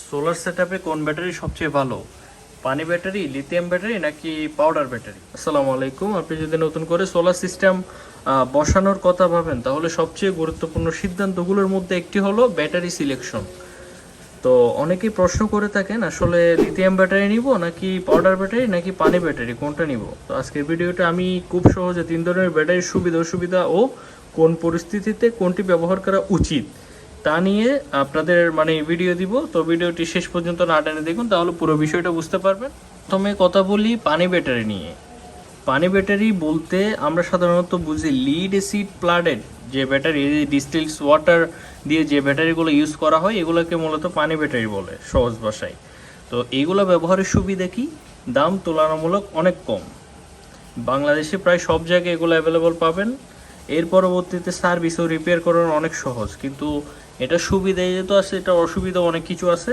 Solar সেটআপে কোন battery সবচেয়ে ভালো, পানি ব্যাটারি, লিথিয়াম ব্যাটারি নাকি পাউডার ব্যাটারি? আসসালামু আলাইকুম। আপনি যদি নতুন করে সোলার সিস্টেম বসানোর কথা ভাবেন তাহলে সবচেয়ে গুরুত্বপূর্ণ সিদ্ধান্তগুলোর মধ্যে একটি হলো ব্যাটারি সিলেকশন। তো অনেকেই প্রশ্ন করে থাকেন আসলে লিথিয়াম ব্যাটারি নিব নাকি পাউডার ব্যাটারি নাকি পানি ব্যাটারি, কোনটা নিব? তো আজকের ভিডিওটা আমি খুব সহজে 3 ধরনের ব্যাটারির সুবিধা অসুবিধা ও কোন পরিস্থিতিতে কোনটি ব্যবহার করা উচিত তা নিয়ে আপনাদের ভিডিও দিব। তো ভিডিওটি শেষ পর্যন্ত না টেনে দেখুন, তাহলে পুরো বিষয়টা বুঝতে পারবেন। প্রথমে কথা বলি পানি ব্যাটারি নিয়ে। পানি ব্যাটারি বলতে আমরা সাধারণত বুঝি লিড অ্যাসিড প্লাডেড যে ব্যাটারি, ডিস্টিলস ওয়াটার দিয়ে যে ব্যাটারিগুলো ইউজ করা হয় এগুলোকে মূলত পানি ব্যাটারি বলে সহজ ভাষায়। তো এইগুলো ব্যবহারের সুবিধা কি? দাম তুলনামূলক অনেক কম, বাংলাদেশে প্রায় সব জায়গায় এগুলো অ্যাভেলেবল পাবেন। এর পরবর্তীতে সার্ভিস ও রিপেয়ার করানো অনেক সহজ, কিন্তু এটা সুবিধা যেহেতু আছে এটা অসুবিধা অনেক কিছু আছে।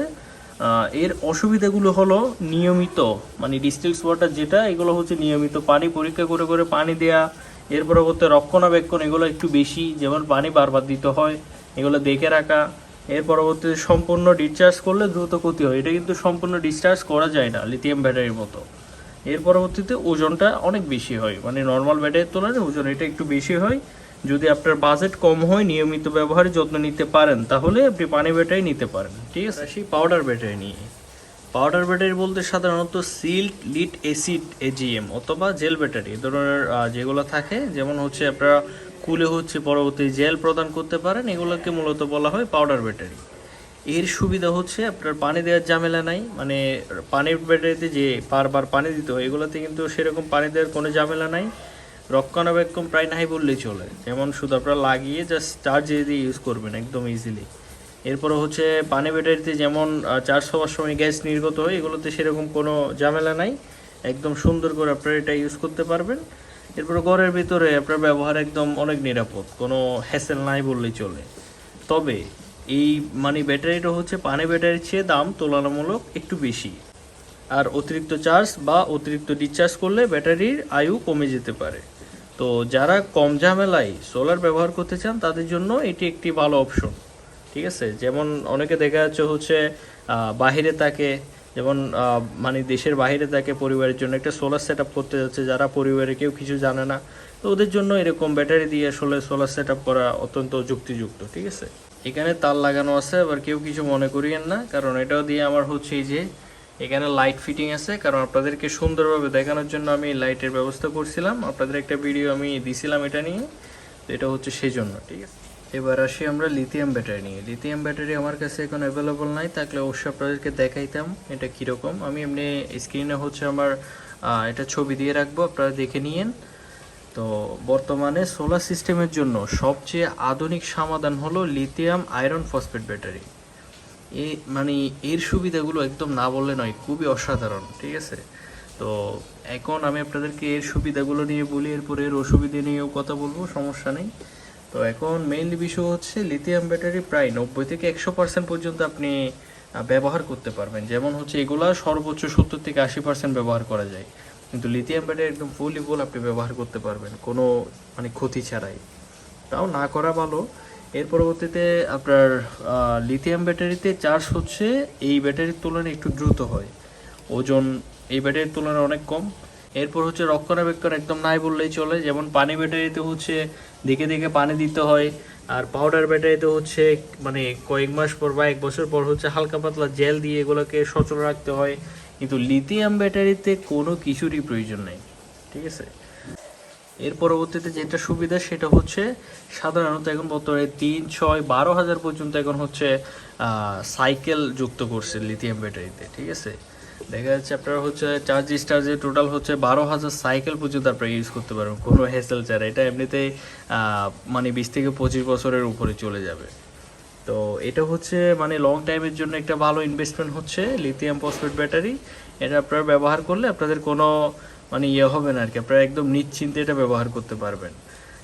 এর অসুবিধাগুলো হলো নিয়মিত ডিস্টিলস ওয়াটার যেটা, এগুলো হচ্ছে নিয়মিত পানি পরীক্ষা করে করে পানি দেয়া, এর পরবর্তী রক্ষণাবেক্ষণ এগুলো একটু বেশি, যেমন পানি বারবার দিতে হয়, এগুলো দেখে রাখা। এর পরবর্তীতে সম্পূর্ণ ডিসচার্জ করলে দ্রুত ক্ষতি হয়, এটা কিন্তু সম্পূর্ণ ডিসচার্জ করা যায় না লিথিয়াম ব্যাটারির মতো। এর পরবর্তীতে ওজনটা অনেক বেশি হয়, নর্মাল ব্যাটারির তুলনায় ওজন এটা একটু বেশি হয়। যদি আপনার বাজেট কম হয়, নিয়মিত ব্যবহারে যত্ন নিতে পারেন, তাহলে আপনি পানি ব্যাটারি নিতে পারেন। ঠিক আছে, সেই পাউডার ব্যাটারি নিয়ে। পাউডার ব্যাটারি বলতে সাধারণত সিল্ট লিড অ্যাসিড এজিএম অথবা জেল ব্যাটারি এ ধরনের যেগুলো থাকে, যেমন হচ্ছে আপনারা কুলে হচ্ছে পরবর্তী জেল প্রদান করতে পারেন, এগুলোকে মূলত বলা হয় পাউডার ব্যাটারি। এর সুবিধা হচ্ছে আপনার পানি দেওয়ার ঝামেলা নাই, পানির ব্যাটারিতে যে বারবার পানি দিতে হয় এগুলোতে কিন্তু সেরকম পানি দেওয়ার কোনো ঝামেলা নাই। রক্ষণাবেক্ষণ প্রায় নাই বললেই চলে, যেমন শুধু আপনারা লাগিয়ে জাস্ট চার্জ দিয়ে ইউজ করবেন একদম ইজিলি। এরপরে হচ্ছে পানি ব্যাটারিতে যেমন চার্জ হওয়ার সময় গ্যাস নির্গত হয়, এগুলোতে সেরকম কোনো ঝামেলা নাই, একদম সুন্দর করে আপনারা এটা ইউজ করতে পারবেন। এরপরে ঘরের ভিতরে আপনার ব্যবহার একদম অনেক নিরাপদ, কোনো হ্যাসেল নাই বললেই চলে। তবে এই ব্যাটারিটা হচ্ছে পানি ব্যাটারির চেয়ে দাম তুলনামূলক একটু বেশি, আর অতিরিক্ত চার্জ বা অতিরিক্ত ডিসচার্জ করলে ব্যাটারির আয়ু কমে যেতে পারে। তো যারা কম ঝামেলায় সোলার ব্যবহার করতে চান তাদের জন্য এটি একটি ভালো অপশন। ঠিক আছে, যেমন অনেকে দেখা যাচ্ছে হচ্ছে বাহিরে থাকে, যেমন দেশের বাইরে থাকে, পরিবারের জন্য একটা সোলার সেট আপ করতে যাচ্ছে, যারা পরিবারে কেউ কিছু জানে না, তো ওদের জন্য এরকম ব্যাটারি দিয়ে আসলে সোলার সেট আপ করা অত্যন্ত যুক্তিযুক্ত। ঠিক আছে, এখানে তার লাগানো আছে, আবার কেউ কিছু মনে করিয়েন না, কারণ এটাও দিয়ে আমার হচ্ছে এই যে এখানে লাইট ফিটিং আছে, কারণ আপনাদেরকে সুন্দরভাবে দেখানোর জন্য আমি লাইটের ব্যবস্থা করছিলাম, আপনাদের একটা ভিডিও আমি দিছিলাম এটা নিয়ে, তো এটা হচ্ছে সেই জন্য। ঠিক আছে, এবার আসি আমরা লিথিয়াম ব্যাটারি নিয়ে। লিথিয়াম ব্যাটারি আমার কাছে এখন অ্যাভেলেবল নাই, থাকলে অবশ্যই আপনাদেরকে দেখাইতাম এটা কীরকম। আমি এমনি স্ক্রিনে হচ্ছে আমার এটা ছবি দিয়ে রাখবো, আপনারা দেখে নিয়েন। তো বর্তমানে সোলার সিস্টেমের জন্য সবচেয়ে আধুনিক সমাধান হলো লিথিয়াম আয়রন ফসফেট ব্যাটারি। এই এর সুবিধাগুলো একদম না বললে নয়, খুবই অসাধারণ। ঠিক আছে, তো এখন আমি আপনাদেরকে এর সুবিধাগুলো নিয়ে বলি, এরপরে এর অসুবিধা নিয়েও কথা বলবো, সমস্যা নেই। তো এখন মেইনলি বিষয় হচ্ছে লিথিয়াম ব্যাটারি প্রায় 90 থেকে 100% পর্যন্ত আপনি ব্যবহার করতে পারবেন, যেমন হচ্ছে এগুলা সর্বোচ্চ 70 থেকে 80% ব্যবহার করা যায়, কিন্তু লিথিয়াম ব্যাটারি একদম ফুল আপনি ব্যবহার করতে পারবেন কোনো ক্ষতি ছাড়াই, তাও না করা ভালো। এর পরবর্তীতে আপনার লিথিয়াম ব্যাটারিতে চার্জ হচ্ছে এই ব্যাটারির তুলনায় একটু দ্রুত হয়, ওজন এই ব্যাটারির তুলনায় অনেক কম। এরপর হচ্ছে রক্ষণাবেক্ষণ একদম নাই বললেই চলে, যেমন পানি ব্যাটারিতে হচ্ছে দেখে দেখে পানি দিতে হয়, আর পাউডার ব্যাটারিতে হচ্ছে কয়েক মাস পর বা 1 বছর পর হচ্ছে হালকা পাতলা জেল দিয়ে এগুলোকে সচল রাখতে হয়, কিন্তু লিথিয়াম ব্যাটারিতে কোনো কিছুরই প্রয়োজন নেই। ঠিক আছে, এর পরবর্তীতে যেটা সুবিধা সেটা হচ্ছে সাধারণত এখন বর্তমানে 3, 6, 12 হাজার পর্যন্ত এখন হচ্ছে সাইকেল যুক্ত করছে লিথিয়াম ব্যাটারিতে। ঠিক আছে, দেখা যাচ্ছে আপনারা হচ্ছে চার্জে টোটাল হচ্ছে 12,000 সাইকেল পর্যন্ত আপনারা ইউজ করতে পারবেন কোনো হ্যাসেল ছাড়া। এটা এমনিতেই 20 থেকে 25 বছরের উপরে চলে যাবে। তো এটা হচ্ছে লং টাইমের জন্য একটা ভালো ইনভেস্টমেন্ট হচ্ছে লিথিয়াম ফসফেট ব্যাটারি। এটা আপনারা ব্যবহার করলে আপনাদের কোনো হবে না আর কি, আপনারা একদম নিশ্চিন্তে এটা ব্যবহার করতে পারবেন।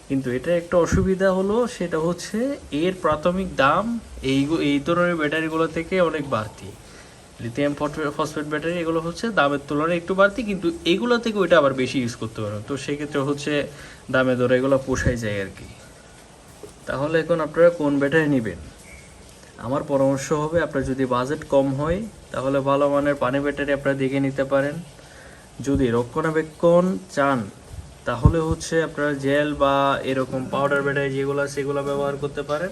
কিন্তু এটা একটা অসুবিধা হলো, সেটা হচ্ছে এর প্রাথমিক দাম এই ধরনের ব্যাটারিগুলো থেকে অনেক বাড়তি। লিথিয়াম ফসফেট ব্যাটারি এগুলো হচ্ছে দামের তুলনায় একটু বাড়তি, কিন্তু এগুলো থেকে ওইটা আবার বেশি ইউজ করতে পারবেন, তো সেক্ষেত্রে হচ্ছে দামে দরে এগুলো পোষায় যায় আর কি। তাহলে এখন আপনারা কোন ব্যাটারি নেবেন? আমার পরামর্শ হবে আপনার যদি বাজেট কম হয় তাহলে ভালো মানের পানি ব্যাটারি আপনারা দেখে নিতে পারেন। যদি রক্ষণাবেক্ষণ চান তাহলে হচ্ছে আপনারা জেল বা এরকম পাউডার ব্যাটারি যেগুলো সেগুলো ব্যবহার করতে পারেন।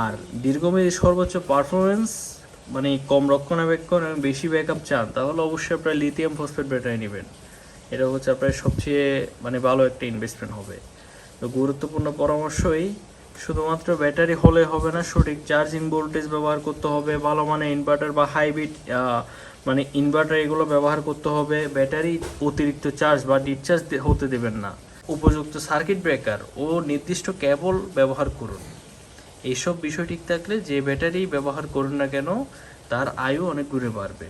আর দীর্ঘমেয়াদী সর্বোচ্চ পারফরমেন্স মানে কম রক্ষণাবেক্ষণ এবং বেশি ব্যাকআপ চান তাহলে অবশ্যই আপনারা লিথিয়াম ফসফেট ব্যাটারি নেবেন। এটা হচ্ছে আপনার সবচেয়ে মানে ভালো একটা ইনভেস্টমেন্ট হবে। তো গুরুত্বপূর্ণ পরামর্শই শুধুমাত্র ব্যাটারি হলে হবে না, সঠিক চার্জিং ভোল্টেজ ব্যবহার করতে হবে, ভালো মানের ইনভার্টার বা হাইব্রিড মানে ইনভার্টার এগুলো ব্যবহার করতে হবে। ব্যাটারি অতিরিক্ত চার্জ বা ডিসচার্জ হতে দেবেন না। উপযুক্ত সার্কিট ব্রেকার ও নির্দিষ্ট কেবল ব্যবহার করুন। এইসব বিষয় ঠিক থাকলে যে ব্যাটারি ব্যবহার করুন না কেন তার আয়ু অনেক গুণে বাড়বে।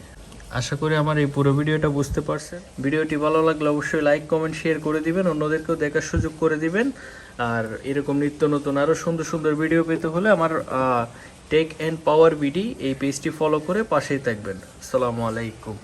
আশা করি আমার এই পুরো ভিডিওটা বুঝতে পারছেন। ভিডিওটি ভালো লাগলে অবশ্যই লাইক কমেন্ট শেয়ার করে দিবেন, অন্যদেরকেও দেখার সুযোগ করে দিবেন। আর এরকম নিত্য নতুন আরও সুন্দর সুন্দর ভিডিও পেতে হলে আমার টেক অ্যান্ড পাওয়ার বিডি এই পেজটি ফলো করে পাশেই থাকবেন। আসসালামু আলাইকুম।